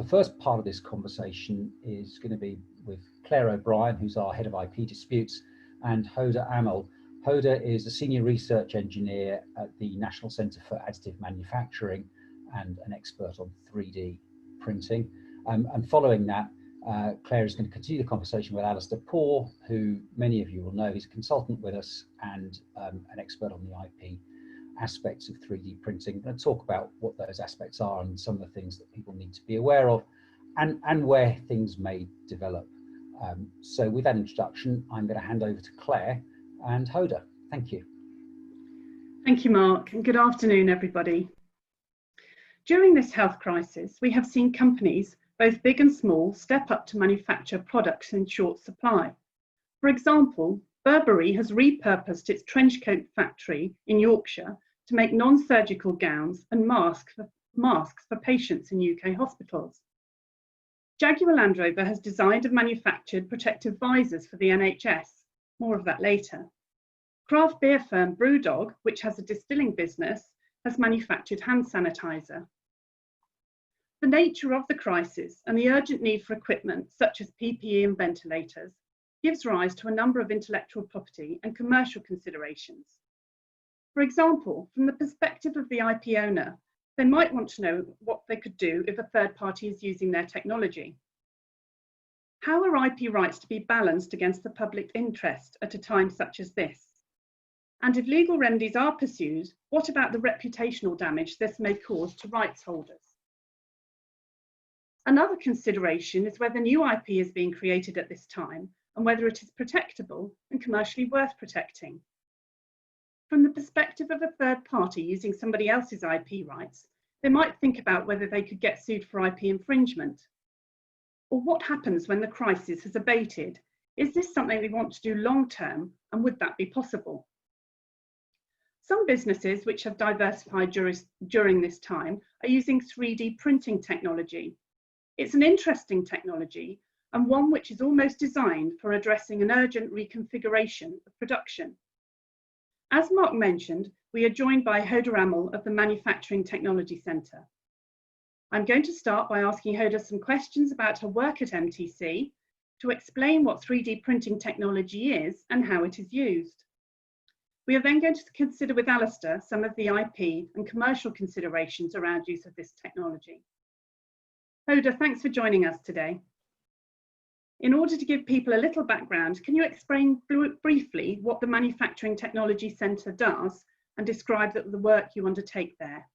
The first part of this conversation is going to be with Claire O'Brien, who's our head of IP disputes, and Hoda Amel. Hoda is a senior research engineer at the National Centre for Additive Manufacturing and an expert on 3D printing. And following that, Claire is going to continue the conversation with Alasdair Poore, who many of you will know. He's a consultant with us and an expert on the IP aspects of 3D printing. I'm going to talk about what those aspects are and some of the things that people need to be aware of and where things may develop. So with that introduction, I'm going to hand over to Claire and Hoda. Thank you. Thank you, Mark, and good afternoon, everybody. During this health crisis, we have seen companies, both big and small, step up to manufacture products in short supply. For example, Burberry has repurposed its trenchcoat factory in Yorkshire to make non-surgical gowns and masks for patients in UK hospitals. Jaguar Land Rover has designed and manufactured protective visors for the NHS. More of that later. Craft beer firm Brewdog, which has a distilling business, has manufactured hand sanitizer. The nature of the crisis and the urgent need for equipment such as PPE and ventilators gives rise to a number of intellectual property and commercial considerations. For example, from the perspective of the IP owner, they might want to know what they could do if a third party is using their technology. How are IP rights to be balanced against the public interest at a time such as this? And if legal remedies are pursued, what about the reputational damage this may cause to rights holders? Another consideration is whether new IP is being created at this time and whether it is protectable and commercially worth protecting. From the perspective of a third party using somebody else's IP rights, they might think about whether they could get sued for IP infringement. Or what happens when the crisis has abated? Is this something they want to do long term, and would that be possible? Some businesses which have diversified during this time are using 3D printing technology. It's an interesting technology and one which is almost designed for addressing an urgent reconfiguration of production. As Mark mentioned, we are joined by Hoda Amel of the Manufacturing Technology Centre. I'm going to start by asking Hoda some questions about her work at MTC to explain what 3D printing technology is and how it is used. We are then going to consider with Alasdair some of the IP and commercial considerations around use of this technology. Hoda, thanks for joining us today. In order to give people a little background, can you explain briefly what the Manufacturing Technology Centre does and describe the work you undertake there?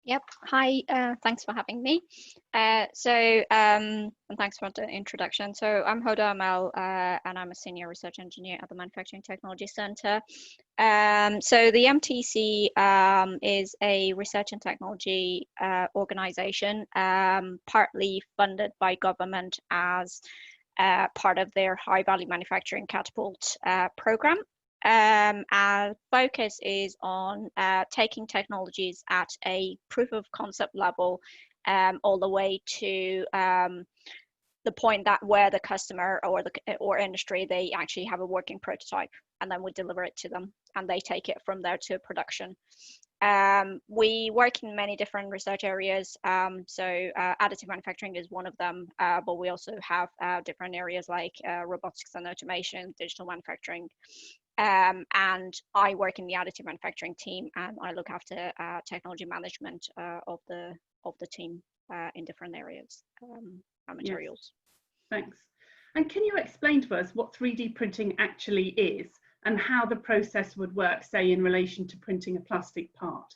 Yep. Hi, thanks for having me. And thanks for the introduction. So I'm Hoda Amel, and I'm a senior research engineer at the Manufacturing Technology Centre. So the MTC is a research and technology organisation, partly funded by government as part of their High Value Manufacturing Catapult programme. Our focus is on taking technologies at a proof of concept level all the way to the point that where the customer or industry, they actually have a working prototype, and then we deliver it to them and they take it from there to production. We work in many different research areas, so additive manufacturing is one of them, but we also have different areas like robotics and automation, digital manufacturing. And I work in the additive manufacturing team, and I look after technology management of the team in different areas and materials. Yes. Thanks. And can you explain to us what 3D printing actually is and how the process would work, say, in relation to printing a plastic part?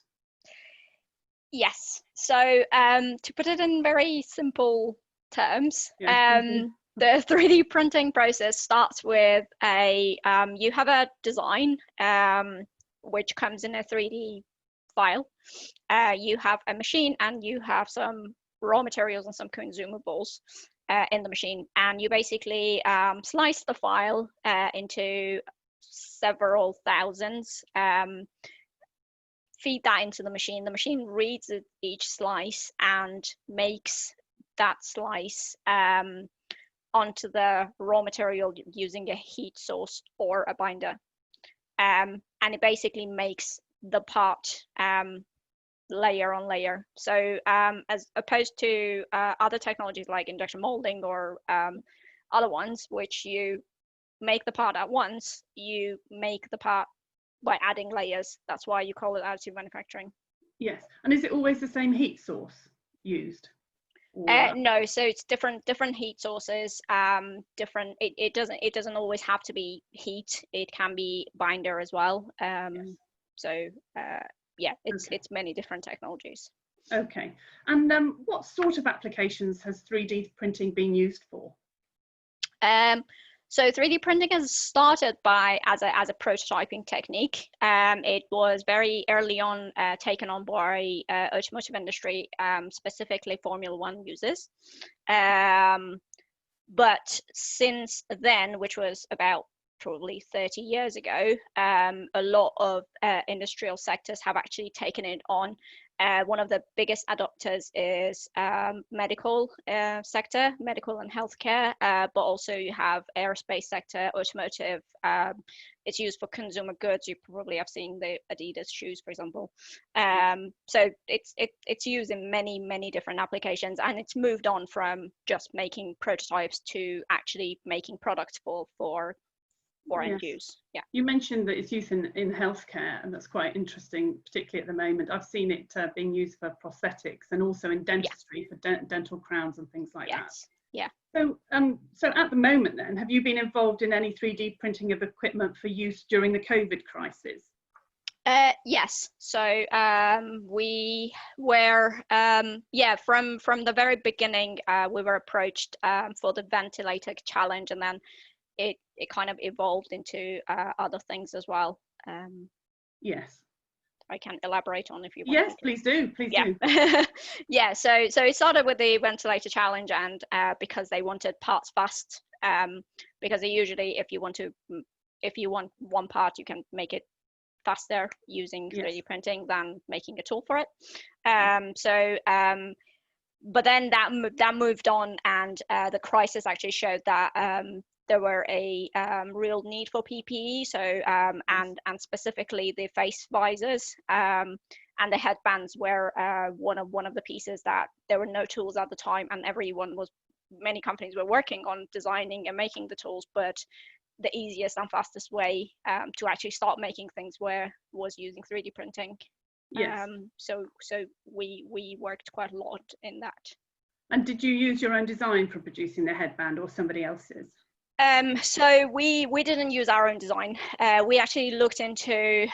Yes. So to put it in very simple terms, the 3D printing process starts with you have a design which comes in a 3D file. You have a machine and you have some raw materials and some consumables in the machine, and you basically slice the file into several thousands, feed that into the machine. The machine reads each slice and makes that slice onto the raw material using a heat source or a binder, and it basically makes the part layer on layer. So as opposed to other technologies like injection molding or other ones, which you make the part at once, you make the part by adding layers. That's why you call it additive manufacturing. Yes. And is it always the same heat source used? No, so it's different heat sources. It doesn't always have to be heat. It can be binder as well. Yes. So yeah, it's many different technologies. Okay. And what sort of applications has 3D printing been used for? So 3D printing has started as a prototyping technique. It was very early on taken on by automotive industry, specifically Formula One users. But since then, which was about probably 30 years ago, a lot of industrial sectors have actually taken it on. One of the biggest adopters is medical sector, medical and healthcare, but also you have aerospace sector, automotive. It's used for consumer goods. You probably have seen the Adidas shoes, for example. So it's used in many different applications, and it's moved on from just making prototypes to actually making products for end use. Yeah. You mentioned that it's used in healthcare, and that's quite interesting, particularly at the moment. I've seen it being used for prosthetics and also in dentistry for dental crowns and things like that. Yeah. So at the moment then, have you been involved in any 3D printing of equipment for use during the COVID crisis? Yes. So we were, from the very beginning, we were approached for the ventilator challenge, and then it kind of evolved into other things as well. Yes. I can elaborate on if you want. Yes, please do. Please do. Yeah. So it started with the ventilator challenge, and because they wanted parts fast, because they usually, if you want one part, you can make it faster using 3D printing than making a tool for it. But then that moved on, and the crisis actually showed that there were a real need for PPE, so and specifically the face visors and the headbands were one of the pieces that there were no tools at the time, and many companies were working on designing and making the tools, but the easiest and fastest way to actually start making things was using 3D printing. Yes. So we worked quite a lot in that. And did you use your own design for producing the headband or somebody else's? So we didn't use our own design. We actually looked into,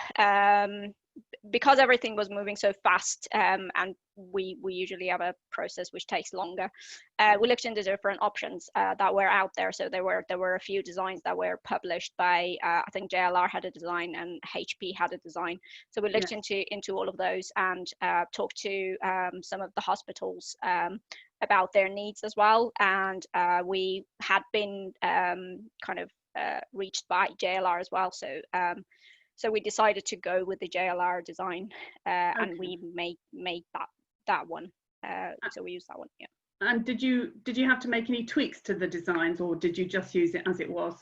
because everything was moving so fast, and we usually have a process which takes longer. We looked into different options that were out there. So there were a few designs that were published by I think JLR had a design and HP had a design. So we looked into all of those and talked to some of the hospitals about their needs as well, and we had been kind of reached by JLR as well. So we decided to go with the JLR design, and we made that one. So we used that one. Yeah. And did you have to make any tweaks to the designs, or did you just use it as it was?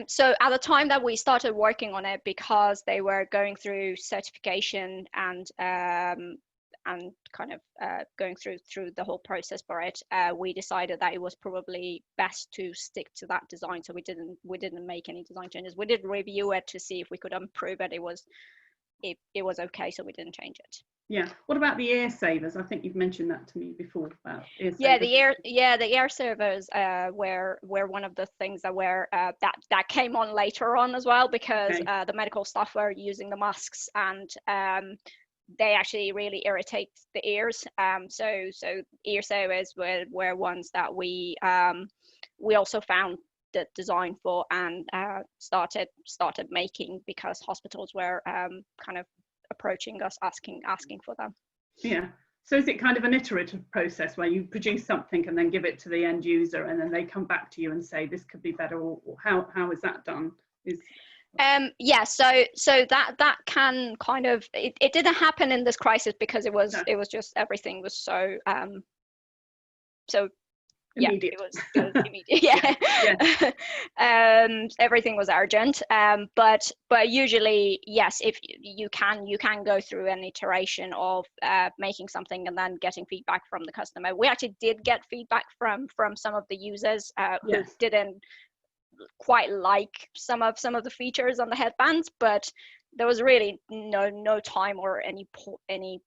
So at the time that we started working on it, because they were going through certification and kind of going through the whole process for it, we decided that it was probably best to stick to that design. So we didn't make any design changes. We did review it to see if we could improve it. It was okay, so we didn't change it. Yeah. What about the air savers? I think you've mentioned that to me before about air savers. The air savers were one of the things that were that came on later on as well, because the medical staff were using the masks, and they actually really irritate the ears. So ear savers were ones that we also found the design for and started making, because hospitals were kind of approaching us asking for them. Yeah. So is it kind of an iterative process where you produce something and then give it to the end user, and then they come back to you and say this could be better, or how is that done? So that can kind of, it didn't happen in this crisis, because it was just everything was so Immediate. It was immediate. Yeah. Everything was urgent. But usually, yes, if you can go through an iteration of making something and then getting feedback from the customer. We actually did get feedback from some of the users who didn't quite like some of the features on the headbands, but there was really no time or any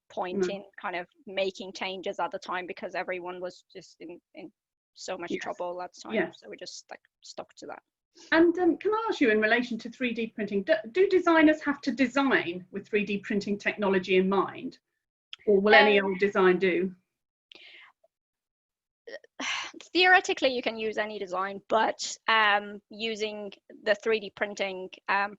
point in kind of making changes at the time, because everyone was just in so much trouble at the time. So we just like stuck to that. And can I ask you, in relation to 3D printing, do designers have to design with 3D printing technology in mind, or will any old design do? Theoretically, you can use any design, but using the 3D printing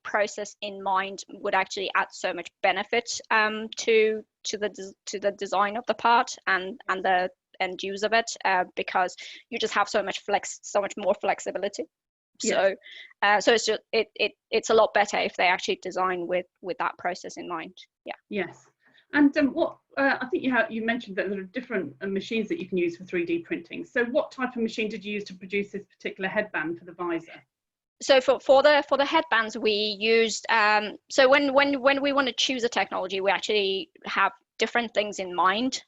process in mind would actually add so much benefit to the design of the part and the end use of it, because you just have so much more flexibility. So it's just it's a lot better if they actually design with that process in mind. Yes. And what I think you mentioned that there are different machines that you can use for 3D printing. So what type of machine did you use to produce this particular headband for the visor? So for the headbands, we used so when we want to choose a technology, we actually have different things in mind.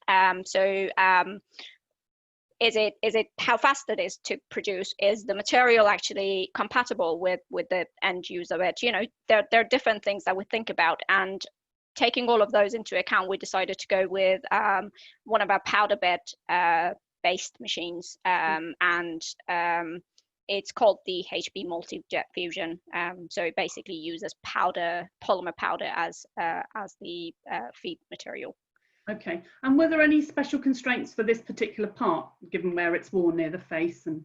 Is it how fast it is to produce? Is the material actually compatible with the end use of it? There are different things that we think about, and taking all of those into account, we decided to go with one of our powder bed based machines, and it's called the HB Multi-Jet Fusion. So it basically uses polymer powder as the feed material. Okay. And were there any special constraints for this particular part, given where it's worn near the face? And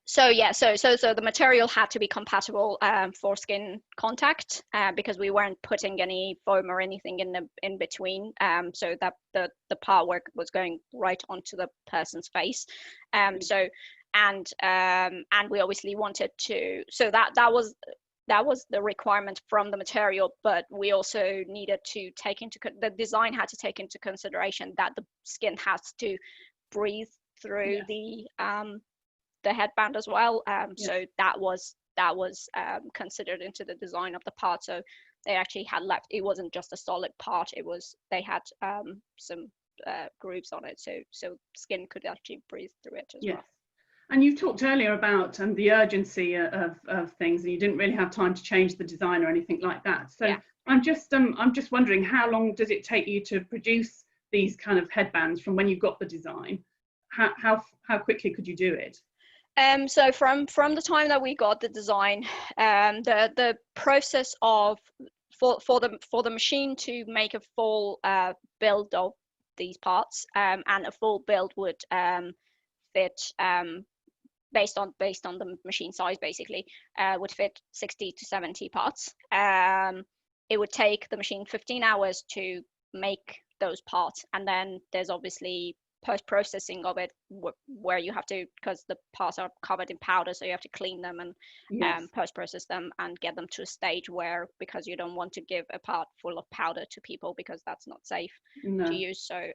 so the material had to be compatible for skin contact, because we weren't putting any foam or anything in between, so that the part work was going right onto the person's face. And we obviously wanted to, so that was the requirement from the material, but we also needed to the design had to take into consideration that the skin has to breathe through the headband as well. So that was considered into the design of the part. So they actually had left, it wasn't just a solid part, they had some grooves on it, so skin could actually breathe through it as well. And you talked earlier about the urgency of things, and you didn't really have time to change the design or anything like that. So I'm just wondering, how long does it take you to produce these kind of headbands from when you've got the design? How quickly could you do it? So from the time that we got the design, the process of for the machine to make a full build of these parts, and a full build would fit, based on the machine size, basically would fit 60 to 70 parts. It would take the machine 15 hours to make those parts, and then there's obviously post-processing of it, where you have to, because the parts are covered in powder, so you have to clean them and post-process them and get them to a stage where, because you don't want to give a part full of powder to people, because that's not safe to use. So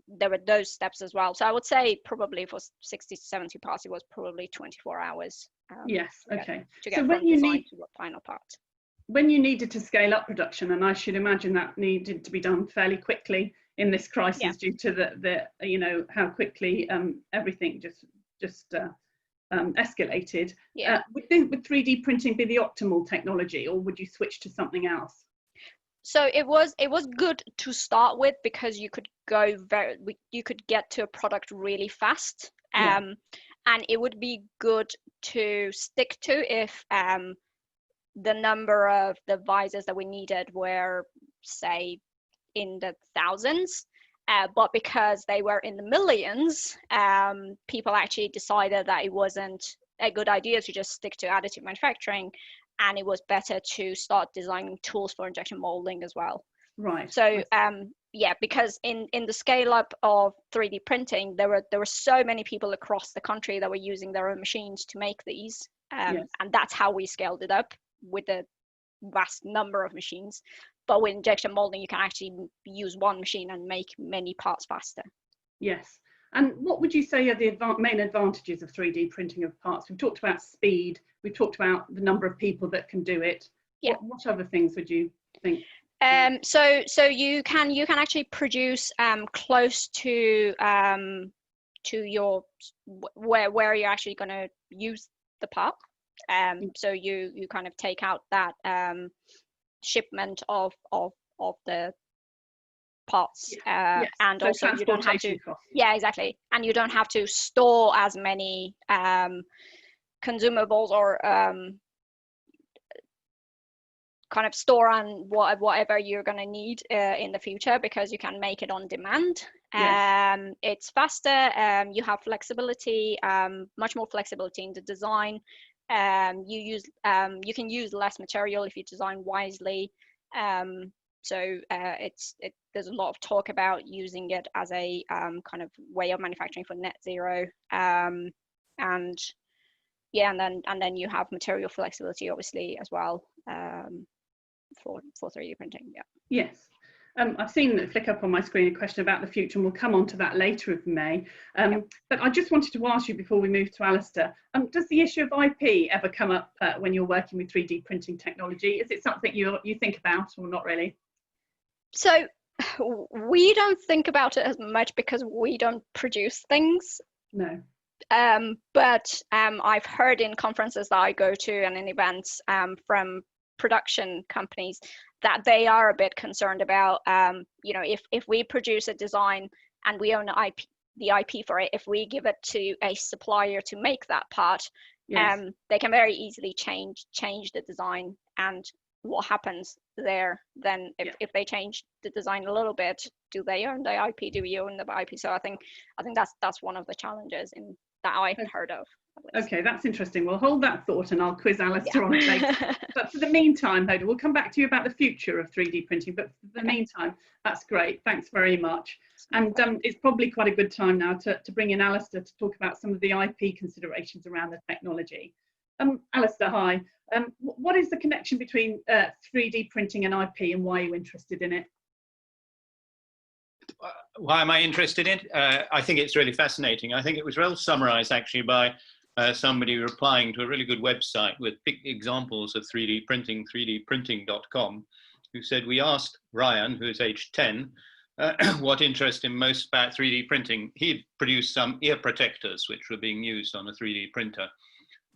there were those steps as well. So I would say probably for 60 to 70 parts, it was probably 24 hours. To get from design to the final part. When you needed to scale up production, and I should imagine that needed to be done fairly quickly in this crisis, due to the how quickly everything just escalated. Would 3D printing be the optimal technology, or would you switch to something else? So it was good to start with, because you could get to a product really fast, and it would be good to stick to if the number of the visors that we needed were, say, in the thousands, but because they were in the millions, people actually decided that it wasn't a good idea to just stick to additive manufacturing, and it was better to start designing tools for injection molding as well. Right. So because in the scale up of 3D printing, there were so many people across the country that were using their own machines to make these, and that's how we scaled it up with a vast number of machines. But with injection molding, you can actually use one machine and make many parts faster. Yes. And what would you say are the main advantages of 3D printing of parts? We've talked about speed, we've talked about the number of people that can do it. Yeah. What other things would you think? So you can actually produce close to your where you're actually going to use the part. So you kind of take out that shipment of the parts, Yes. and so also you don't have to costs. Yeah, exactly, and you don't have to store as many consumables or kind of store on whatever you're going to need in the future, because you can make it on demand. Yes. It's faster, you have flexibility, much more flexibility in the design. You can use less material if you design wisely. So there's a lot of talk about using it as a kind of way of manufacturing for net zero. And yeah, and then you have material flexibility obviously as well, for 3D printing. Yeah. Yes. I've seen it flick up on my screen a question about the future, and we'll come on to that later if we may. But I just wanted to ask you before we move to Alasdair, does the issue of IP ever come up when you're working with 3D printing technology? Is it something you think about, or not really? So we don't think about it as much because we don't produce things. No. But I've heard in conferences that I go to and in events from production companies that they are a bit concerned about, if we produce a design and we own the IP for it, if we give it to a supplier to make that part, yes. They can very easily change the design. And what happens there then if they change the design a little bit? Do they own the IP? Do we own the IP? So I think that's one of the challenges that I've heard of. Okay, that's interesting. We'll hold that thought and I'll quiz Alasdair on it later. But for the meantime, Hoda, we'll come back to you about the future of 3D printing. But for the meantime, that's great. Thanks very much. And it's probably quite a good time now to bring in Alasdair to talk about some of the IP considerations around the technology. Alasdair, hi. What is the connection between 3D printing and IP, and why are you interested in it? Why am I interested in it? I think it's really fascinating. I think it was well summarized actually by somebody replying to a really good website with big examples of 3D printing, 3dprinting.com, who said, we asked Ryan, who is age 10, what interested him most about 3D printing. He had produced some ear protectors which were being used on a 3D printer.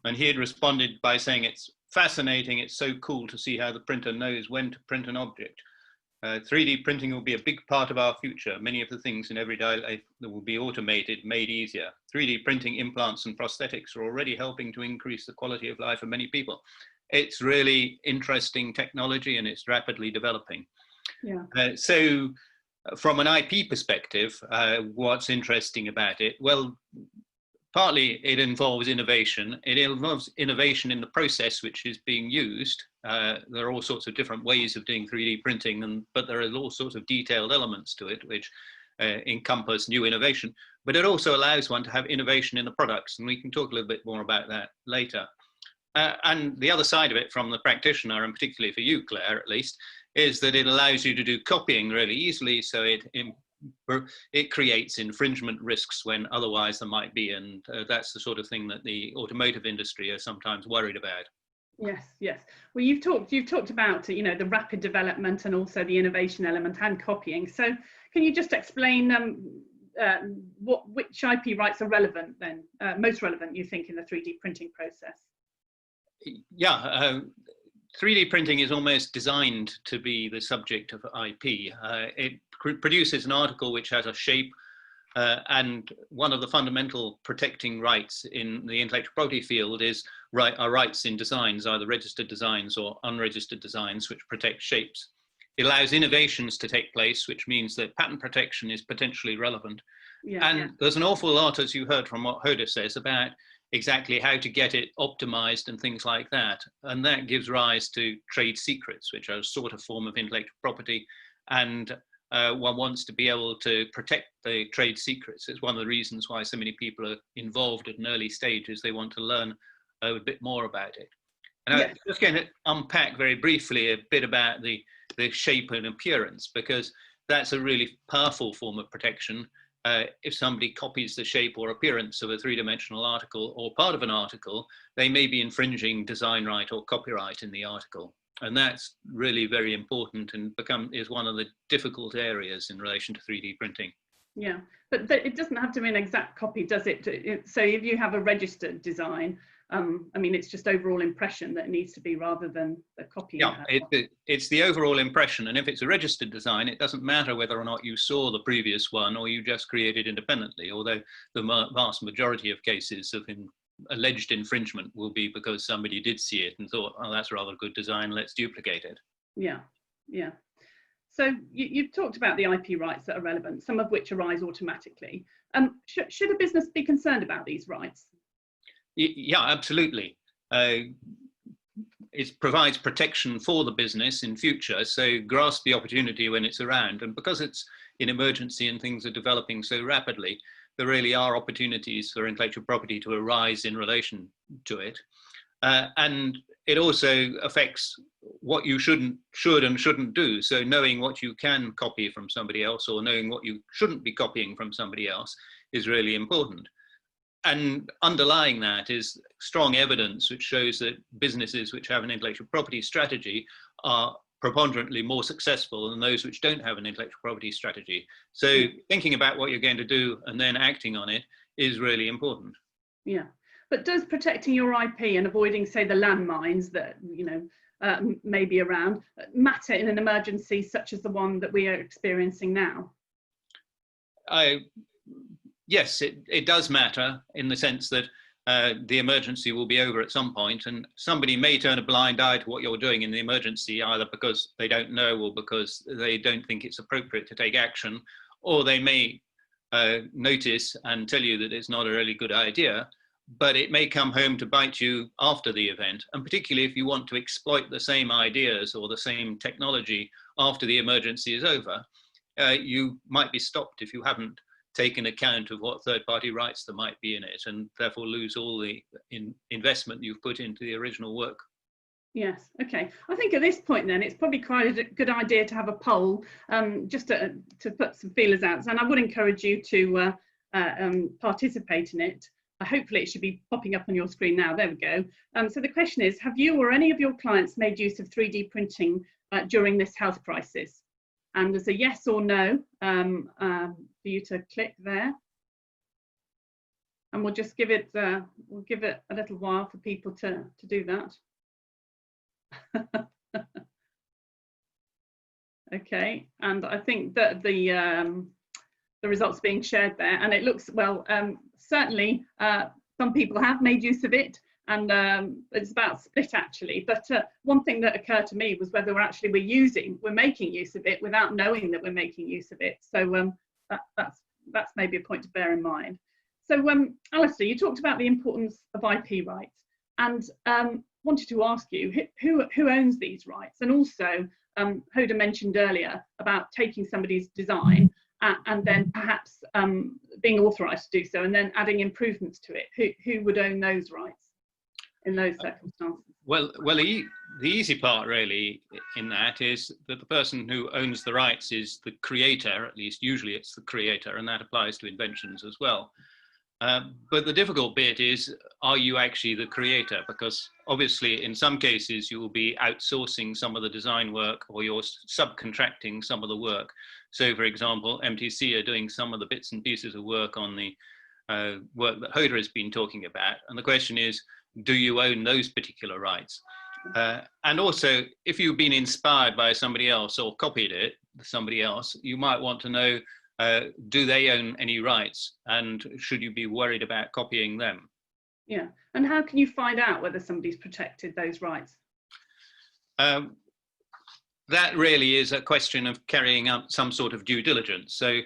And he had responded by saying, it's fascinating, it's so cool to see how the printer knows when to print an object. 3D printing will be a big part of our future. Many of the things in everyday life that will be automated, made easier. 3D printing implants and prosthetics are already helping to increase the quality of life of many people. It's really interesting technology and it's rapidly developing. Yeah. So from an IP perspective, what's interesting about it? Well, partly it involves innovation. It involves innovation in the process which is being used. There are all sorts of different ways of doing 3D printing, but there are all sorts of detailed elements to it which encompass new innovation. But it also allows one to have innovation in the products, and we can talk a little bit more about that later. And the other side of it from the practitioner, and particularly for you, Claire, at least, is that it allows you to do copying really easily, so it creates infringement risks when otherwise there might be, and that's the sort of thing that the automotive industry are sometimes worried about. Yes, yes. Well, you've talked about the rapid development and also the innovation element and copying. So, can you just explain which IP rights are relevant then, most relevant you think in the 3D printing process? Yeah. 3D printing is almost designed to be the subject of IP. It produces an article which has a shape, and one of the fundamental protecting rights in the intellectual property field are rights in designs, either registered designs or unregistered designs, which protect shapes. It allows innovations to take place, which means that patent protection is potentially relevant. Yeah, and there's an awful lot, as you heard from what Hoda says, about exactly how to get it optimized and things like that. And that gives rise to trade secrets, which are a sort of form of intellectual property. And one wants to be able to protect the trade secrets. It's one of the reasons why so many people are involved at an early stage, is they want to learn a bit more about it. And I'm just going to unpack very briefly a bit about the shape and appearance, because that's a really powerful form of protection. if somebody copies the shape or appearance of a three-dimensional article or part of an article, they may be infringing design right or copyright in the article. And that's really very important and is one of the difficult areas in relation to 3D printing. Yeah, but it doesn't have to be an exact copy, does it? So if you have a registered design, I mean, it's just overall impression that it needs to be rather than the copy. Yeah, it's the overall impression. And if it's a registered design, it doesn't matter whether or not you saw the previous one or you just created independently, although the vast majority of cases of alleged infringement will be because somebody did see it and thought, oh, that's a rather good design, let's duplicate it. Yeah, yeah. So you've talked about the IP rights that are relevant, some of which arise automatically. Should a business be concerned about these rights? Yeah, absolutely. It provides protection for the business in future, so grasp the opportunity when it's around. And because it's in emergency and things are developing so rapidly, there really are opportunities for intellectual property to arise in relation to it. And it also affects what you should and shouldn't do. So knowing what you can copy from somebody else or knowing what you shouldn't be copying from somebody else is really important. And underlying that is strong evidence which shows that businesses which have an intellectual property strategy are preponderantly more successful than those which don't have an intellectual property strategy. So thinking about what you're going to do and then acting on it is really important. Yeah, but does protecting your IP and avoiding, say, the landmines that, you know, may be around matter in an emergency such as the one that we are experiencing now? Yes, it does matter in the sense that the emergency will be over at some point, and somebody may turn a blind eye to what you're doing in the emergency, either because they don't know or because they don't think it's appropriate to take action, or they may notice and tell you that it's not a really good idea, but it may come home to bite you after the event. And particularly if you want to exploit the same ideas or the same technology after the emergency is over, you might be stopped if you haven't taken account of what third-party rights there might be in it, and therefore lose all the investment you've put into the original work. Yes, okay. I think at this point then it's probably quite a good idea to have a poll, just to put some feelers out. And I would encourage you to participate in it. Hopefully it should be popping up on your screen now. There we go. So the question is, have you or any of your clients made use of 3D printing during this health crisis? And there's a yes or no for you to click there. And we'll just give it a little while for people to do that. Okay, and I think that the results are being shared there, and it looks, well, certainly some people have made use of it, and it's about split actually. But one thing that occurred to me was whether we're making use of it without knowing that we're making use of it. So that's maybe a point to bear in mind. So Alasdair, you talked about the importance of IP rights, and wanted to ask you who owns these rights, and also Hoda mentioned earlier about taking somebody's design and then perhaps being authorised to do so, and then adding improvements to it. Who would own those rights in those circumstances? Well, the easy part really in that is that the person who owns the rights is the creator. At least usually it's the creator, and that applies to inventions as well. But the difficult bit is, are you actually the creator? Because obviously in some cases you will be outsourcing some of the design work, or you're subcontracting some of the work. So for example, MTC are doing some of the bits and pieces of work on the work that Hoda has been talking about. And the question is, do you own those particular rights? And also, if you've been inspired by somebody else or copied it, somebody else, you might want to know, do they own any rights, and should you be worried about copying them? Yeah, and how can you find out whether somebody's protected those rights? That really is a question of carrying out some sort of due diligence. So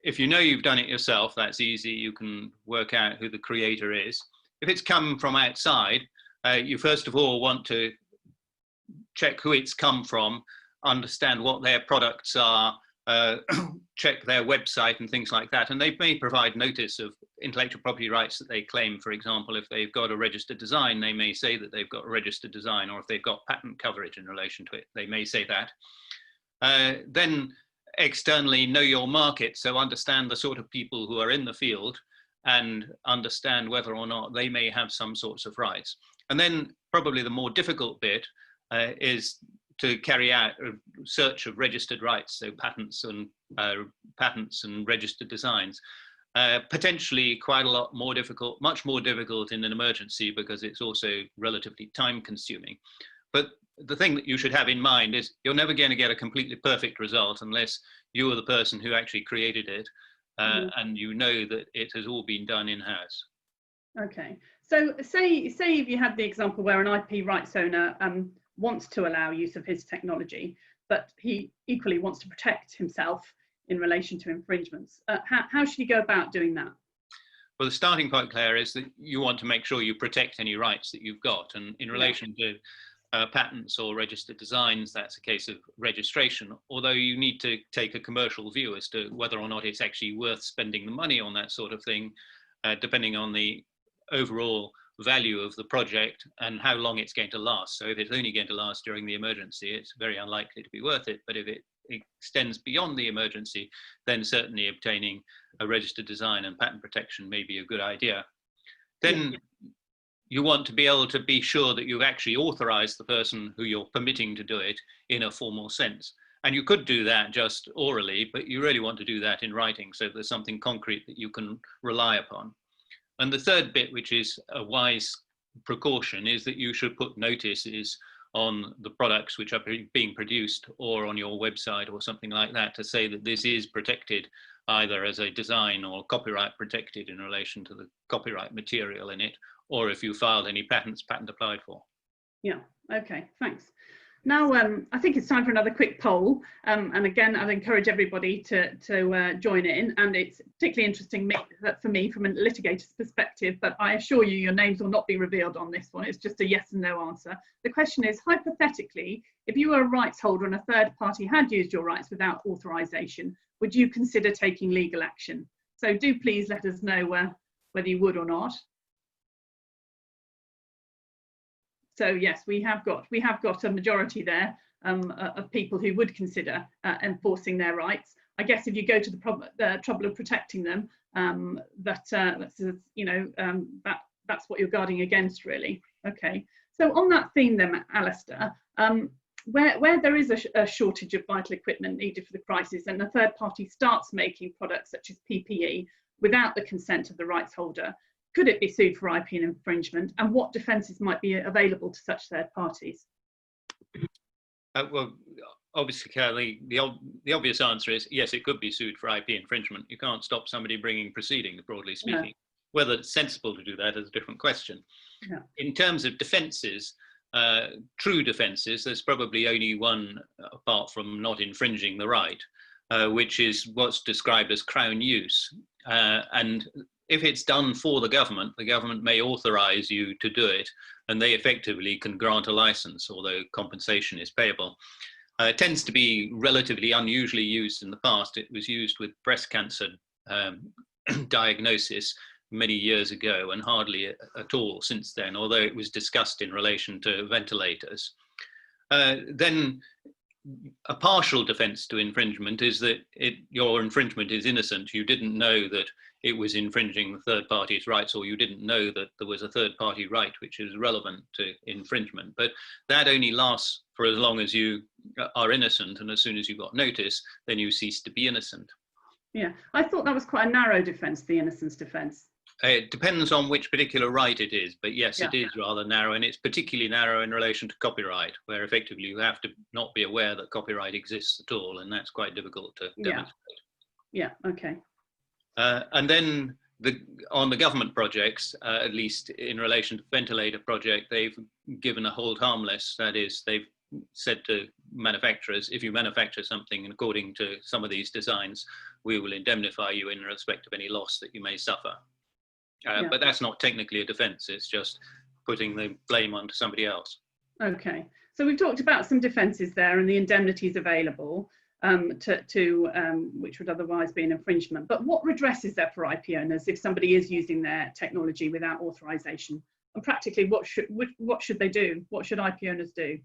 if you know you've done it yourself, that's easy. You can work out who the creator is. If it's come from outside, you first of all want to check who it's come from, understand what their products are, check their website and things like that. And they may provide notice of intellectual property rights that they claim. For example, if they've got a registered design, they may say that they've got a registered design, or if they've got patent coverage in relation to it, they may say that. Then externally know your market, so understand the sort of people who are in the field and understand whether or not they may have some sorts of rights. And then probably the more difficult bit is to carry out a search of registered rights, so patents and registered designs. Potentially quite a lot more difficult, much more difficult in an emergency, because it's also relatively time consuming. But the thing that you should have in mind is you're never going to get a completely perfect result unless you are the person who actually created it, and you know that it has all been done in-house. Okay, so say if you had the example where an IP rights owner wants to allow use of his technology, but he equally wants to protect himself in relation to infringements. How should you go about doing that? Well, the starting point, Claire, is that you want to make sure you protect any rights that you've got. And in relation to patents or registered designs, that's a case of registration, although you need to take a commercial view as to whether or not it's actually worth spending the money on that sort of thing, depending on the overall value of the project and how long it's going to last. So if it's only going to last during the emergency, it's very unlikely to be worth it. But if it extends beyond the emergency, then certainly obtaining a registered design and patent protection may be a good idea. Then you want to be able to be sure that you've actually authorized the person who you're permitting to do it in a formal sense. And you could do that just orally, but you really want to do that in writing, so there's something concrete that you can rely upon. And the third bit, which is a wise precaution, is that you should put notices on the products which are being produced or on your website or something like that to say that this is protected either as a design or copyright protected in relation to the copyright material in it, or if you filed any patents, patent applied for. Yeah, okay, thanks. Now, I think it's time for another quick poll. And again, I'd encourage everybody to join in. And it's particularly interesting for me from a litigator's perspective, but I assure you, your names will not be revealed on this one. It's just a yes and no answer. The question is, hypothetically, if you were a rights holder and a third party had used your rights without authorization, would you consider taking legal action? So do please let us know whether you would or not. So yes, we have got a majority there of people who would consider enforcing their rights. I guess if you go to the trouble of protecting them, that's what you're guarding against, really. Okay. So on that theme, then, Alasdair, where there is a shortage of vital equipment needed for the crisis, and a third party starts making products such as PPE without the consent of the rights holder, could it be sued for IP and infringement, and what defences might be available to such third parties? Well, obviously, Kelly, the obvious answer is yes, it could be sued for IP infringement. You can't stop somebody bringing proceedings, broadly speaking. No. Whether it's sensible to do that is a different question. Yeah. In terms of defences, true defences, there's probably only one apart from not infringing the right, which is what's described as crown use. And if it's done for the government may authorize you to do it, and they effectively can grant a license, although compensation is payable. It tends to be relatively unusually used in the past. It was used with breast cancer diagnosis many years ago, and hardly at all since then, although it was discussed in relation to ventilators. Then a partial defense to infringement is that your infringement is innocent. You didn't know that it was infringing the third party's rights, or you didn't know that there was a third party right which is relevant to infringement. But that only lasts for as long as you are innocent, and as soon as you got notice, then you cease to be innocent. Yeah, I thought that was quite a narrow defence, the innocence defence. It depends on which particular right it is, but yes, yeah. It is rather narrow, and it's particularly narrow in relation to copyright, where effectively you have to not be aware that copyright exists at all, and that's quite difficult to demonstrate. Yeah, okay. And then on the government projects, at least in relation to the ventilator project, they've given a hold harmless. That is, they've said to manufacturers, if you manufacture something according to some of these designs, we will indemnify you in respect of any loss that you may suffer. But that's not technically a defence, it's just putting the blame onto somebody else. Okay, so we've talked about some defences there and the indemnities available which would otherwise be an infringement. But what redress is there for IP owners if somebody is using their technology without authorisation? And practically, what should they do? What should IP owners do?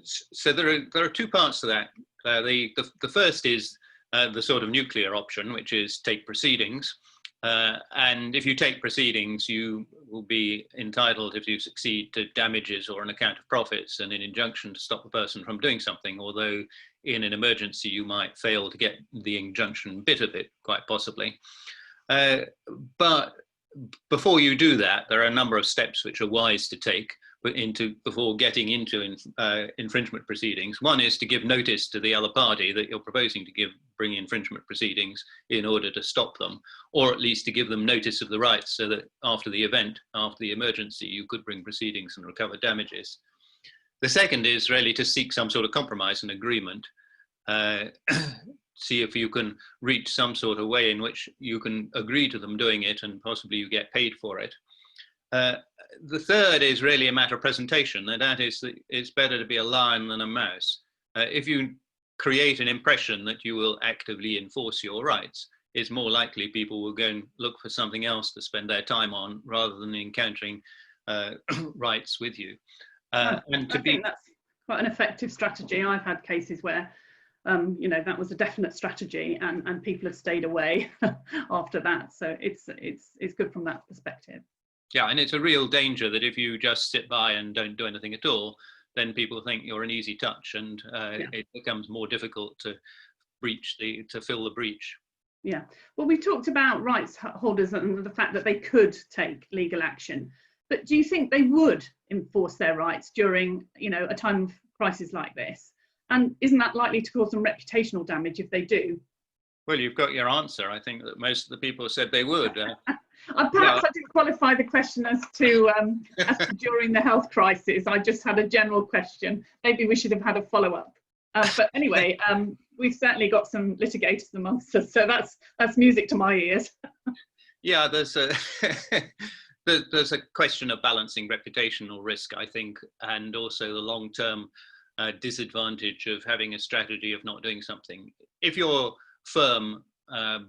so there are two parts to that. The first is the sort of nuclear option, which is take proceedings. And if you take proceedings, you will be entitled, if you succeed, to damages or an account of profits and an injunction to stop the person from doing something, although in an emergency you might fail to get the injunction bit of it, quite possibly. But before you do that, there are a number of steps which are wise to take before getting into infringement proceedings. One is to give notice to the other party that you're proposing to bring infringement proceedings in order to stop them, or at least to give them notice of the rights so that after the event, after the emergency, you could bring proceedings and recover damages. The second is really to seek some sort of compromise and agreement. See if you can reach some sort of way in which you can agree to them doing it and possibly you get paid for it. The third is really a matter of presentation, and that is that it's better to be a lion than a mouse. If you create an impression that you will actively enforce your rights, it's more likely people will go and look for something else to spend their time on rather than encountering rights with you. I think that's quite an effective strategy. I've had cases where you know, that was a definite strategy and people have stayed away after that. So it's good from that perspective. Yeah, and it's a real danger that if you just sit by and don't do anything at all, then people think you're an easy touch, and it becomes more difficult to fill the breach. Yeah, well, we talked about rights holders and the fact that they could take legal action, but do you think they would enforce their rights during, you know, a time of crisis like this? And isn't that likely to cause some reputational damage if they do? Well, you've got your answer. I think that most of the people said they would. Perhaps I didn't qualify the question as to during the health crisis. I just had a general question. Maybe we should have had a follow-up. But anyway, we've certainly got some litigators amongst us, so that's music to my ears. Yeah, there's a there's a question of balancing reputational risk, I think, and also the long-term disadvantage of having a strategy of not doing something. If you're firm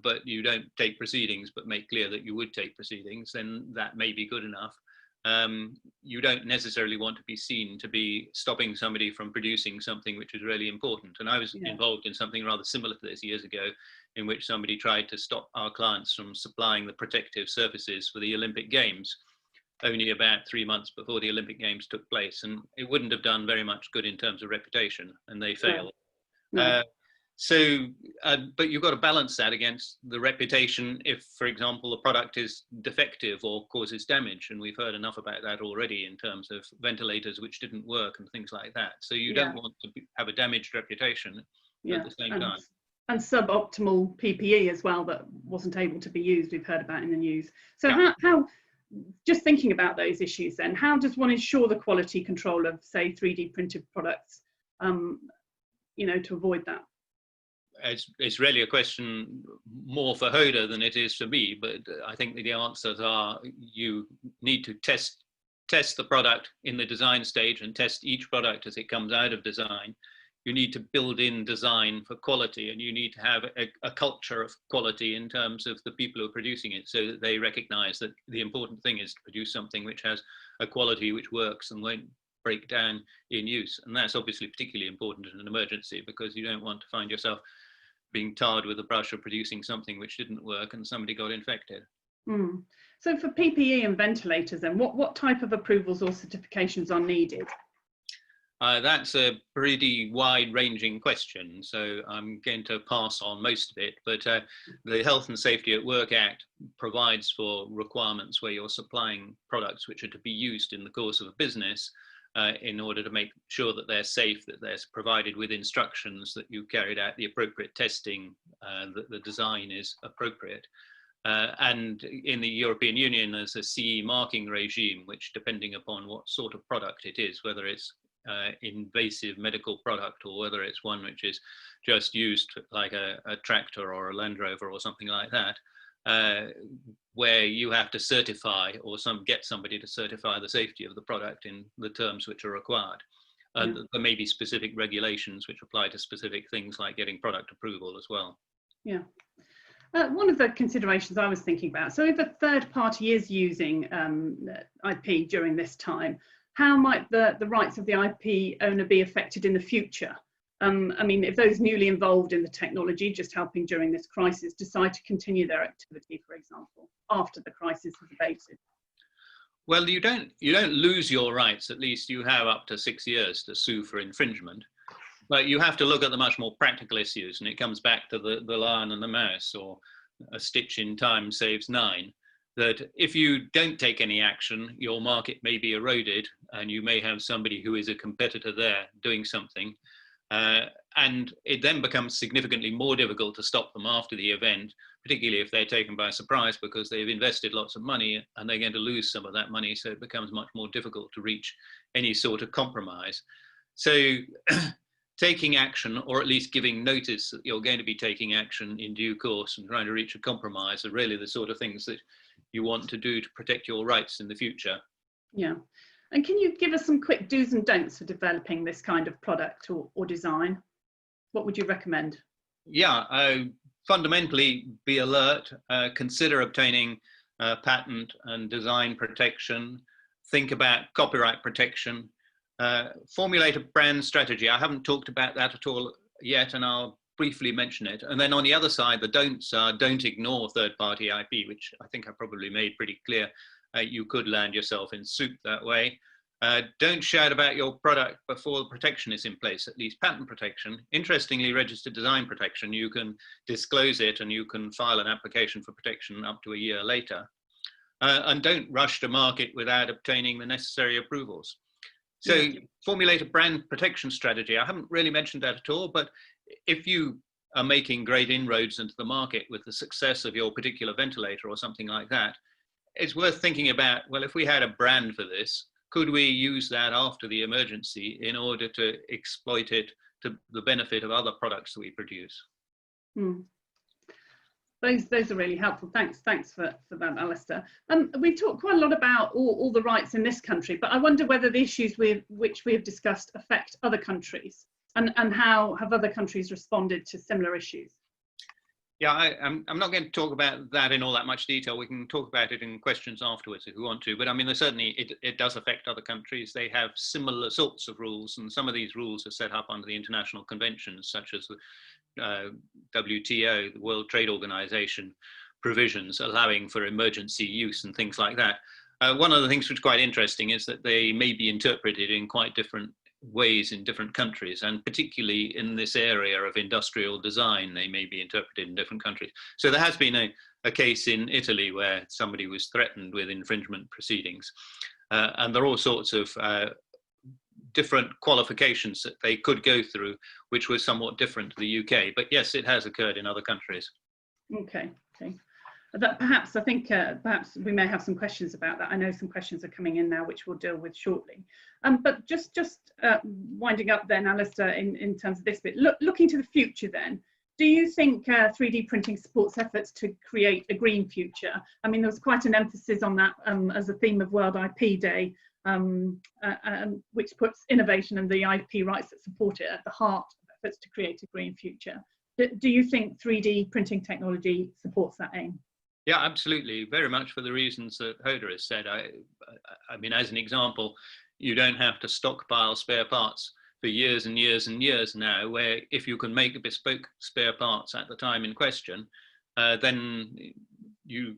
but you don't take proceedings but make clear that you would take proceedings, then that may be good enough. You don't necessarily want to be seen to be stopping somebody from producing something which is really important. And I was involved in something rather similar to this years ago, in which somebody tried to stop our clients from supplying the protective surfaces for the Olympic Games, only about 3 months before the Olympic Games took place. And it wouldn't have done very much good in terms of reputation, and they failed. No. But you've got to balance that against the reputation if, for example, the product is defective or causes damage. And we've heard enough about that already in terms of ventilators which didn't work and things like that. So you don't want to have a damaged reputation at the same time. And suboptimal PPE as well that wasn't able to be used, we've heard about in the news. So how just thinking about those issues then, how does one ensure the quality control of, say, 3D printed products, you know, to avoid that? It's really a question more for Hoda than it is for me, but I think the answers are you need to test the product in the design stage and test each product as it comes out of design. You need to build in design for quality, and you need to have a culture of quality in terms of the people who are producing it, so that they recognize that the important thing is to produce something which has a quality which works and won't break down in use. And that's obviously particularly important in an emergency, because you don't want to find yourself being tarred with a brush of producing something which didn't work and somebody got infected. So for PPE and ventilators then, what type of approvals or certifications are needed? That's a pretty wide-ranging question, so I'm going to pass on most of it, but the Health and Safety at Work Act provides for requirements where you're supplying products which are to be used in the course of a business in order to make sure that they're safe, that they're provided with instructions, that you carried out the appropriate testing, that the design is appropriate. And in the European Union, there's a CE marking regime, which, depending upon what sort of product it is, whether it's invasive medical product or whether it's one which is just used like a tractor or a Land Rover or something like that, where you have to certify or get somebody to certify the safety of the product in the terms which are required. There may be specific regulations which apply to specific things like getting product approval as well. Yeah. One of the considerations I was thinking about, so if a third party is using IP during this time, how might the rights of the IP owner be affected in the future? I mean, if those newly involved in the technology, just helping during this crisis, decide to continue their activity, for example, after the crisis has abated. Well, you don't lose your rights. At least you have up to 6 years to sue for infringement. But you have to look at the much more practical issues, and it comes back to the lion and the mouse, or a stitch in time saves 9. That if you don't take any action, your market may be eroded, and you may have somebody who is a competitor there doing something. And it then becomes significantly more difficult to stop them after the event, particularly if they're taken by surprise because they've invested lots of money and they're going to lose some of that money. So it becomes much more difficult to reach any sort of compromise. So taking action, or at least giving notice that you're going to be taking action in due course and trying to reach a compromise, are really the sort of things that you want to do to protect your rights in the future. Yeah. And can you give us some quick do's and don'ts for developing this kind of product or design? What would you recommend? Yeah, fundamentally be alert, consider obtaining patent and design protection, think about copyright protection, formulate a brand strategy. I haven't talked about that at all yet, and I'll briefly mention it. And then on the other side, the don'ts are: don't ignore third-party IP, which I think I probably made pretty clear. You could land yourself in soup that way. Don't shout about your product before the protection is in place, at least patent protection. Interestingly, registered design protection, you can disclose it and you can file an application for protection up to a year later. And don't rush to market without obtaining the necessary approvals. So formulate a brand protection strategy. I haven't really mentioned that at all, but if you are making great inroads into the market with the success of your particular ventilator or something like that, it's worth thinking about, well, if we had a brand for this, could we use that after the emergency in order to exploit it to the benefit of other products that we produce? Those are really helpful. Thanks for that, Alasdair. We've talked quite a lot about all the rights in this country, but I wonder whether the issues which we have discussed affect other countries, and how have other countries responded to similar issues? Yeah, I'm not going to talk about that in all that much detail. We can talk about it in questions afterwards if we want to. But I mean, certainly it does affect other countries. They have similar sorts of rules, and some of these rules are set up under the international conventions, such as the WTO, the World Trade Organization, provisions allowing for emergency use and things like that. One of the things which is quite interesting is that they may be interpreted in quite different ways in different countries, and particularly in this area of industrial design, they may be interpreted in different countries. So there has been a case in Italy where somebody was threatened with infringement proceedings, and there are all sorts of different qualifications that they could go through, which was somewhat different to the UK. But yes, it has occurred in other countries. Okay. That perhaps, I think perhaps we may have some questions about that. I know some questions are coming in now, which we'll deal with shortly. But just winding up then, Alasdair, in terms of this bit, looking to the future then, do you think 3D printing supports efforts to create a green future? I mean, there was quite an emphasis on that as a theme of World IP Day, which puts innovation and the IP rights that support it at the heart of efforts to create a green future. Do you think 3D printing technology supports that aim? Yeah, absolutely. Very much for the reasons that Hoda has said. I mean, as an example, you don't have to stockpile spare parts for years and years and years now, where if you can make bespoke spare parts at the time in question, then you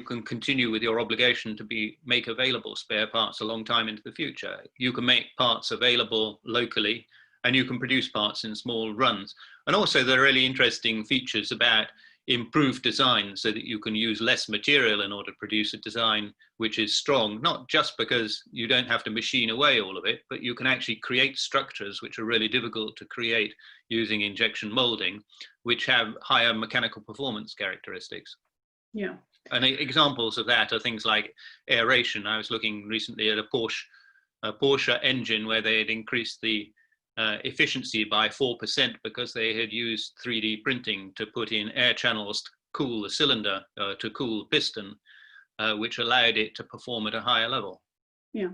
can continue with your obligation to make available spare parts a long time into the future. You can make parts available locally, and you can produce parts in small runs. And also there are really interesting features about improved design, so that you can use less material in order to produce a design which is strong, not just because you don't have to machine away all of it, but you can actually create structures which are really difficult to create using injection molding, which have higher mechanical performance characteristics. Yeah. And examples of that are things like aeration. I was looking recently at a Porsche engine where they had increased the efficiency by 4% because they had used 3D printing to put in air channels to cool the cylinder, to cool the piston, which allowed it to perform at a higher level. Yeah.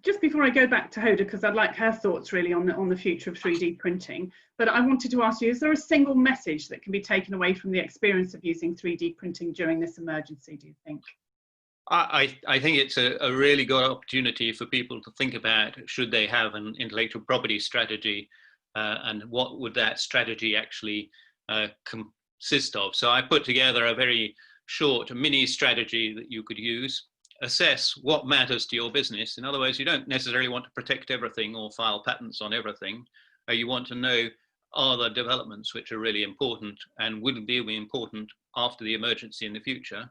Just before I go back to Hoda, because I'd like her thoughts really on the future of 3D printing, but I wanted to ask you, is there a single message that can be taken away from the experience of using 3D printing during this emergency, do you think? I think it's a really good opportunity for people to think about, should they have an intellectual property strategy, and what would that strategy actually consist of. So I put together a very short mini strategy that you could use. Assess what matters to your business. In other words, you don't necessarily want to protect everything or file patents on everything. You want to know, are there developments which are really important, and will they be important after the emergency in the future?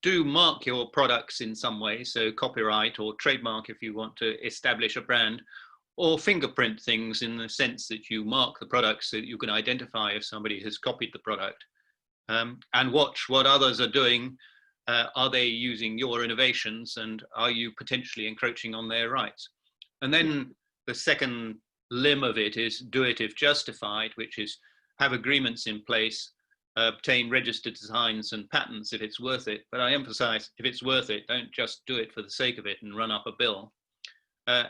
Do mark your products in some way, so copyright or trademark if you want to establish a brand, or fingerprint things in the sense that you mark the products so that you can identify if somebody has copied the product, and watch what others are doing. Are they using your innovations, and are you potentially encroaching on their rights? And then the second limb of it is do it if justified, which is have agreements in place, obtain registered designs and patents if it's worth it. But I emphasize, if it's worth it, don't just do it for the sake of it and run up a bill.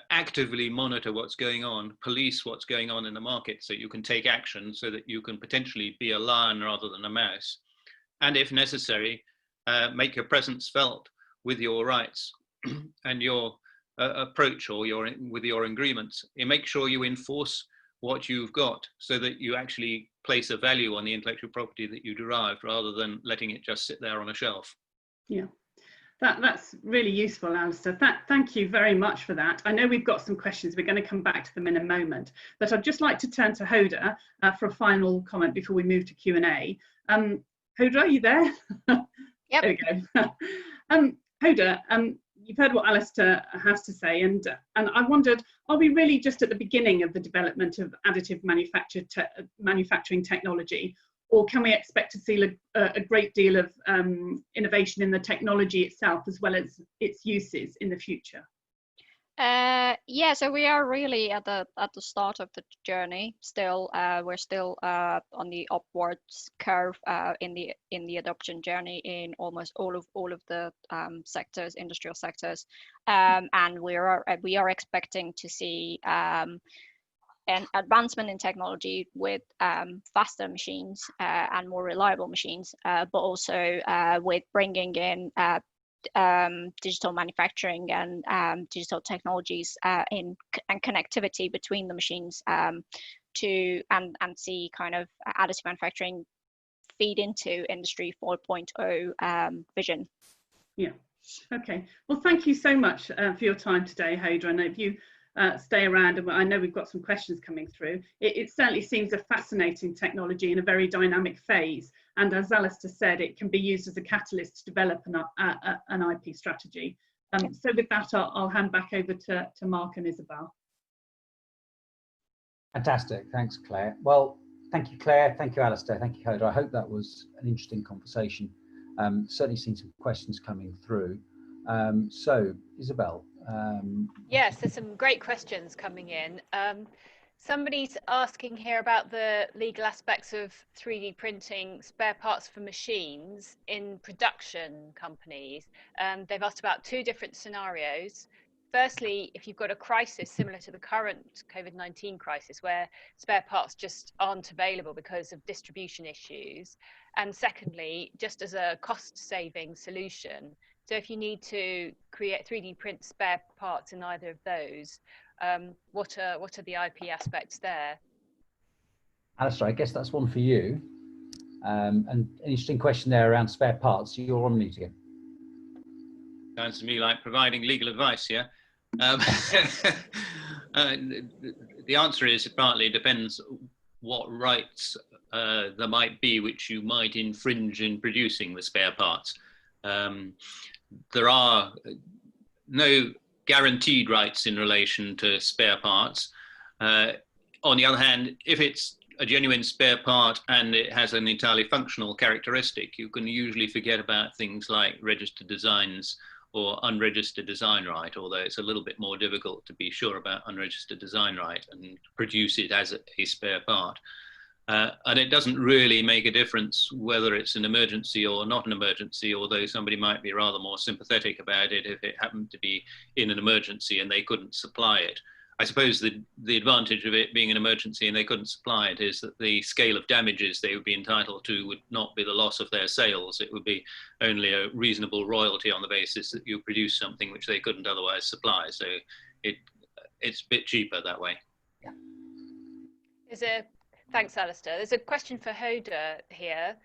Actively monitor what's going on, police what's going on in the market so you can take action, so that you can potentially be a lion rather than a mouse. And if necessary, make your presence felt with your rights and your approach, or with your agreements. And make sure you enforce what you've got, so that you actually place a value on the intellectual property that you derived, rather than letting it just sit there on a shelf. Yeah, that's really useful, Alasdair. Thank you very much for that. I know we've got some questions. We're going to come back to them in a moment, but I'd just like to turn to Hoda for a final comment before we move to Q&A. Hoda, are you there? Yep. There we go. Hoda, you've heard what Alasdair has to say, and I wondered, are we really just at the beginning of the development of additive manufacturing technology, or can we expect to see a great deal of innovation in the technology itself as well as its uses in the future? Yeah, so we are really at the start of the journey. Still, we're still on the upwards curve in the adoption journey in almost all of the sectors, industrial sectors, and we are expecting to see an advancement in technology with faster machines and more reliable machines, but also with bringing in digital manufacturing and digital technologies and connectivity between the machines to see kind of additive manufacturing feed into Industry 4.0 vision. Yeah. Okay. Well, thank you so much for your time today, Hoda. And if you stay around, and I know we've got some questions coming through. It certainly seems a fascinating technology in a very dynamic phase. And as Alasdair said, it can be used as a catalyst to develop an IP strategy. So with that, I'll hand back over to Mark and Isabel. Fantastic. Thanks, Claire. Well, thank you, Claire. Thank you, Alasdair. Thank you, Hoda. I hope that was an interesting conversation. Certainly seen some questions coming through. So, Isabel. Yes, there's some great questions coming in. Somebody's asking here about the legal aspects of 3D printing spare parts for machines in production companies. They've asked about two different scenarios. Firstly, if you've got a crisis similar to the current COVID-19 crisis, where spare parts just aren't available because of distribution issues. And secondly, just as a cost-saving solution, so if you need to create 3D print spare parts in either of those, what are the IP aspects there? Alasdair, I guess that's one for you. And an interesting question there around spare parts. You're on mute again. Sounds to me like providing legal advice, yeah? The answer is it partly depends what rights there might be which you might infringe in producing the spare parts. There are no guaranteed rights in relation to spare parts. On the other hand, if it's a genuine spare part and it has an entirely functional characteristic, you can usually forget about things like registered designs or unregistered design right, although it's a little bit more difficult to be sure about unregistered design right and produce it as a spare part. And it doesn't really make a difference whether it's an emergency or not an emergency, although somebody might be rather more sympathetic about it if it happened to be in an emergency and they couldn't supply it. I suppose the advantage of it being an emergency and they couldn't supply it is that the scale of damages they would be entitled to would not be the loss of their sales. It would be only a reasonable royalty on the basis that you produce something which they couldn't otherwise supply. So it's a bit cheaper that way. Thanks, Alasdair. There's a question for Hoda here.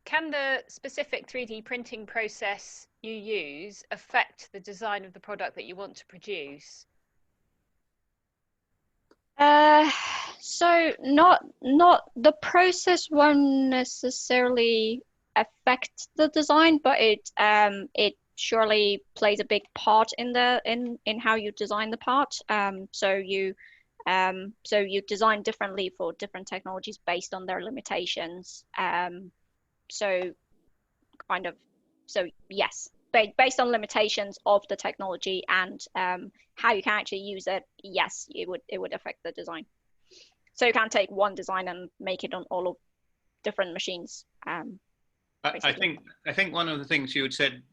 Can the specific 3D printing process you use affect the design of the product that you want to produce? So not the process won't necessarily affect the design, but it surely plays a big part in how you design the part. So you design differently for different technologies based on their limitations. So yes, based on limitations of the technology and how you can actually use it, yes, it would affect the design. So you can't take one design and make it on all of different machines. I think one of the things you had said,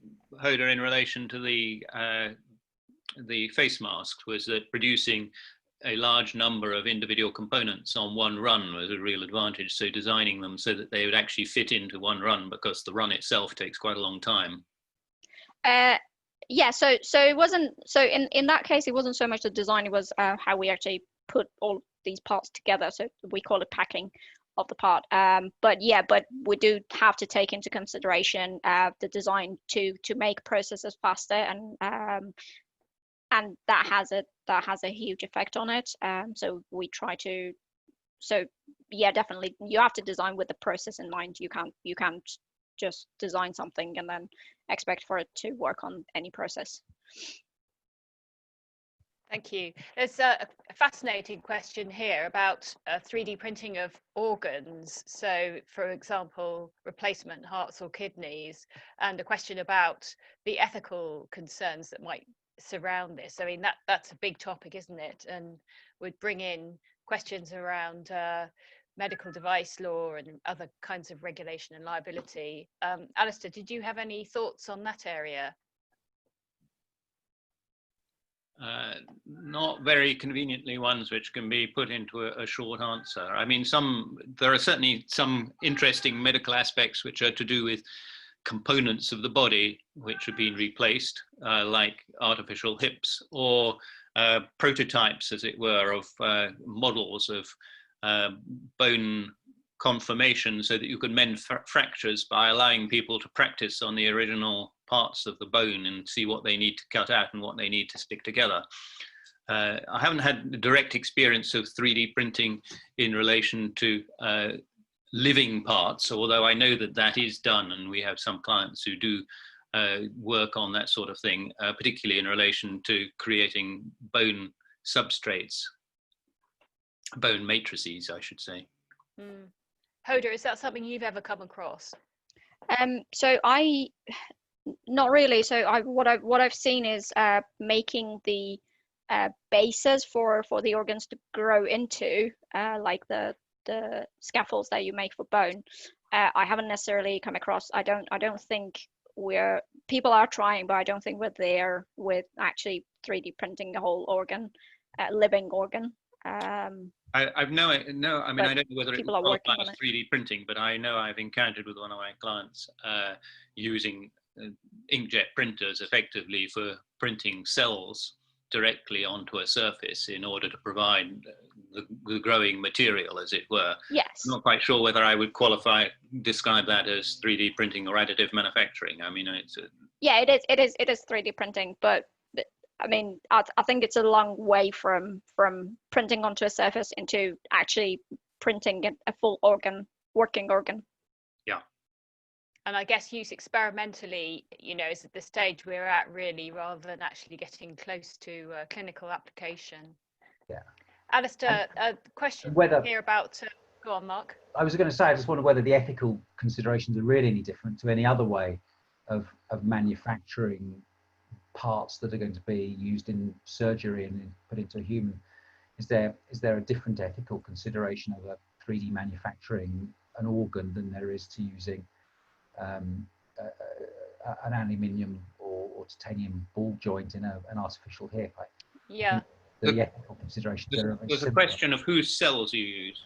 Hoda, in relation to the face masks was that producing a large number of individual components on one run was a real advantage. So designing them so that they would actually fit into one run, because the run itself takes quite a long time. Yeah, so it wasn't, so in that case it wasn't so much the design, it was how we actually put all these parts together. So we call it packing of the part. But we do have to take into consideration the design to make processes faster, and that has a huge effect on it. So we try to, so yeah, definitely you have to design with the process in mind. You can't just design something and then expect for it to work on any process. Thank you. There's a fascinating question here about 3D printing of organs. So, for example, replacement hearts or kidneys, and a question about the ethical concerns that might surround this. I mean, that's a big topic, isn't it? And would bring in questions around medical device law and other kinds of regulation and liability. Alasdair, did you have any thoughts on that area? Not very conveniently ones which can be put into a short answer. I mean, there are certainly some interesting medical aspects which are to do with components of the body which have been replaced, like artificial hips, or prototypes, as it were, of models of bone conformation, so that you can mend fractures by allowing people to practice on the original parts of the bone and see what they need to cut out and what they need to stick together. I haven't had direct experience of 3D printing in relation to living parts, although I know that is done, and we have some clients who do work on that sort of thing, particularly in relation to creating bone substrates, bone matrices, I should say. Hoda, is that something you've ever come across? So not really. So what I've seen is making the bases for the organs to grow into, like the scaffolds that you make for bone. I haven't necessarily come across. I don't think people are trying, but I don't think we're there with actually 3D printing the whole organ, living organ. I mean, I don't know whether it qualifies as 3D printing, but I know I've encountered with one of my clients using inkjet printers effectively for printing cells directly onto a surface in order to provide the growing material, as it were. Yes. I'm not quite sure whether I would describe that as 3D printing or additive manufacturing. I mean, yeah, it is 3D printing, but I mean, I think it's a long way from printing onto a surface into actually printing a full organ, working organ. Yeah. And I guess use experimentally, is at the stage we're at really, rather than actually getting close to clinical application. Yeah. Alasdair, a question here about, go on, Mark. I was going to say, I just wonder whether the ethical considerations are really any different to any other way of manufacturing parts that are going to be used in surgery and put into a human. Is there a different ethical consideration of a 3D manufacturing an organ than there is to using an aluminium or titanium ball joint in an artificial hip? Yeah. the ethical considerations are very There's a similar. question of whose cells you use.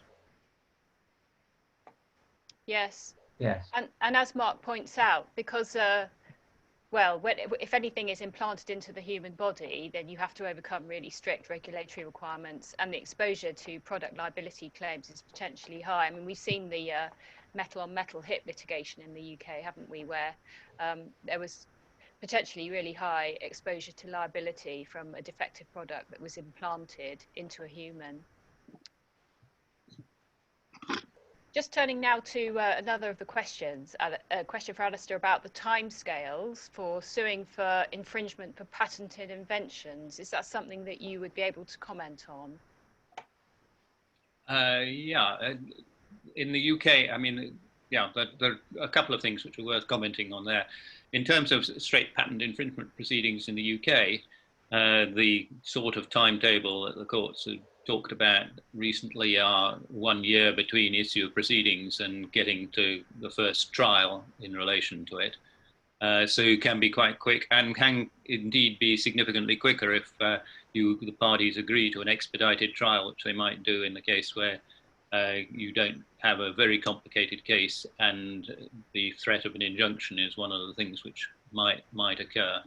Yes. Yes. And as Mark points out, because well, if anything is implanted into the human body, then you have to overcome really strict regulatory requirements, and the exposure to product liability claims is potentially high. I mean, we've seen the metal on metal hip litigation in the UK, haven't we, where there was potentially really high exposure to liability from a defective product that was implanted into a human. Just turning now to another of the questions, a question for Alasdair about the timescales for suing for infringement for patented inventions. Is that something that you would be able to comment on? Yeah, in the UK, I mean, yeah, there are a couple of things which are worth commenting on there. In terms of straight patent infringement proceedings in the UK, the sort of timetable that the courts have talked about recently are 1 year between issue of proceedings and getting to the first trial in relation to it. So it can be quite quick and can indeed be significantly quicker if the parties agree to an expedited trial, which they might do in the case where you don't have a very complicated case and the threat of an injunction is one of the things which might occur.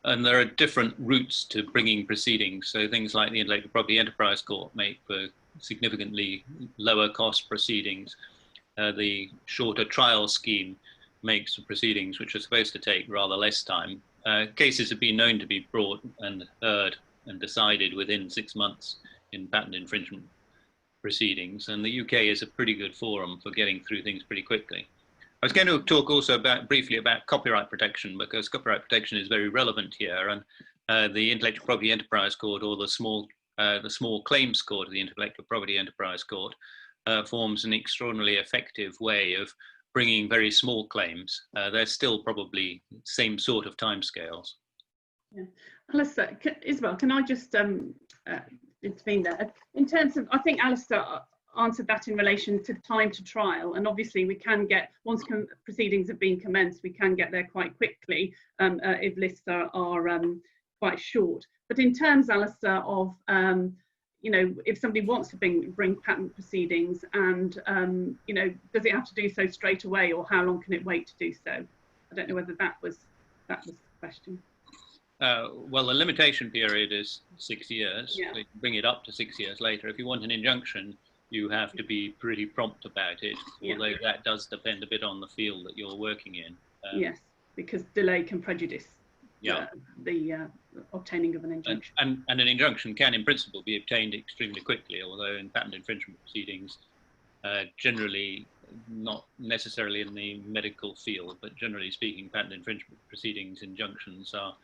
And there are different routes to bringing proceedings. So things like the Intellectual Property Enterprise Court make for significantly lower cost proceedings. The shorter trial scheme makes for proceedings which are supposed to take rather less time. Cases have been known to be brought and heard and decided within 6 months in patent infringement proceedings. And the UK is a pretty good forum for getting through things pretty quickly. I was going to talk also briefly about copyright protection, because copyright protection is very relevant here, and the Intellectual Property Enterprise Court, or the small claims court of the Intellectual Property Enterprise Court, forms an extraordinarily effective way of bringing very small claims. They're still probably same sort of timescales. Yeah. Alasdair, Isabel, can I just intervene there? In terms of, I think Alasdair answered that in relation to time to trial, and obviously we can get, once proceedings have been commenced, we can get there quite quickly if lists are quite short. But in terms, Alasdair, of you know, if somebody wants to bring patent proceedings, and you know, does it have to do so straight away, or how long can it wait to do so? I don't know whether that was the question. Well, the limitation period is 6 years. Yeah. So you can bring it up to 6 years later. If you want an injunction, you have to be pretty prompt about it, although that does depend a bit on the field that you're working in. Yes, because delay can prejudice the obtaining of an injunction. And an injunction can, in principle, be obtained extremely quickly, although in patent infringement proceedings, generally, not necessarily in the medical field, but generally speaking, patent infringement proceedings, injunctions are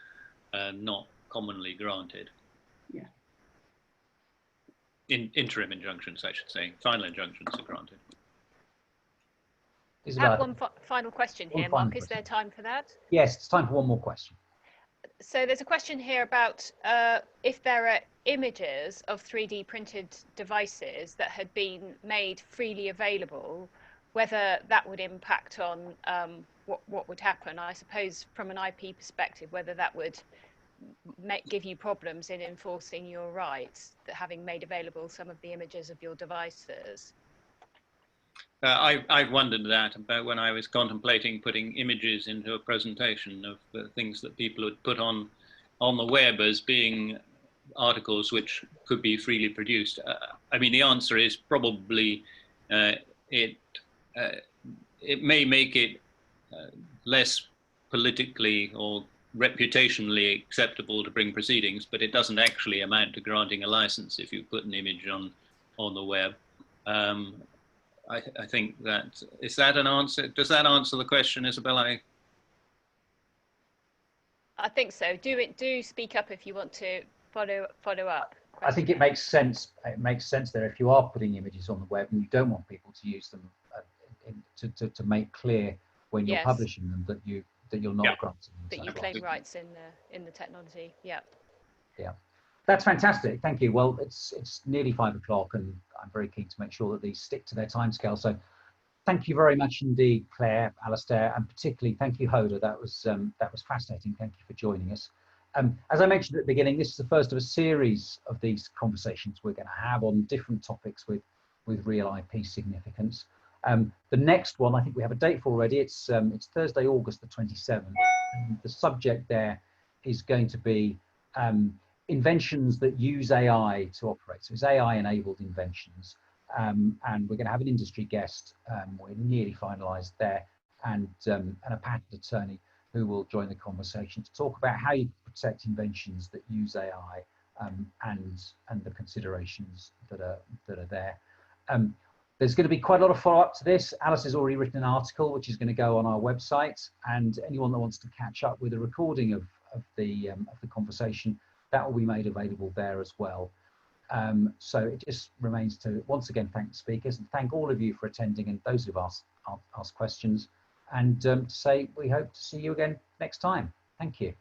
not commonly granted. Yeah. Interim injunctions, I should say. Final injunctions are granted. I have one final question here, Mark. Is there time for that? Yes, it's time for one more question. So there's a question here about if there are images of 3D printed devices that had been made freely available, whether that would impact on what would happen. I suppose from an IP perspective, whether that would give you problems in enforcing your rights, that having made available some of the images of your devices. I've wondered that about when I was contemplating putting images into a presentation of the things that people would put on the web as being articles which could be freely produced. I mean, the answer is probably it may make it less politically or reputationally acceptable to bring proceedings, but it doesn't actually amount to granting a license if you put an image on the web. I think that, is that an answer? Does that answer the question, Isabel? I think so. Do speak up if you want to follow up. I think it makes sense. It makes sense there if you are putting images on the web and you don't want people to use them to make clear when you're publishing them that you're not granting them. That you claim rights in the technology. Yeah. Yeah. That's fantastic. Thank you. Well, it's nearly 5 o'clock, and I'm very keen to make sure that these stick to their timescale. So, thank you very much indeed, Claire, Alasdair, and particularly thank you, Hoda. That was fascinating. Thank you for joining us. As I mentioned at the beginning, this is the first of a series of these conversations we're going to have on different topics with real IP significance. The next one, I think we have a date for already. It's Thursday, August the 27th. And the subject there is going to be inventions that use AI to operate. So it's AI-enabled inventions. And we're going to have an industry guest. We're nearly finalised there, and a patent attorney who will join the conversation to talk about how you protect inventions that use AI and the considerations that are there. There's going to be quite a lot of follow-up to this. Alice has already written an article which is going to go on our website, and anyone that wants to catch up with a recording of the conversation, that will be made available there as well. So it just remains to once again thank the speakers and thank all of you for attending, and those who've asked questions, and to say we hope to see you again next time. Thank you.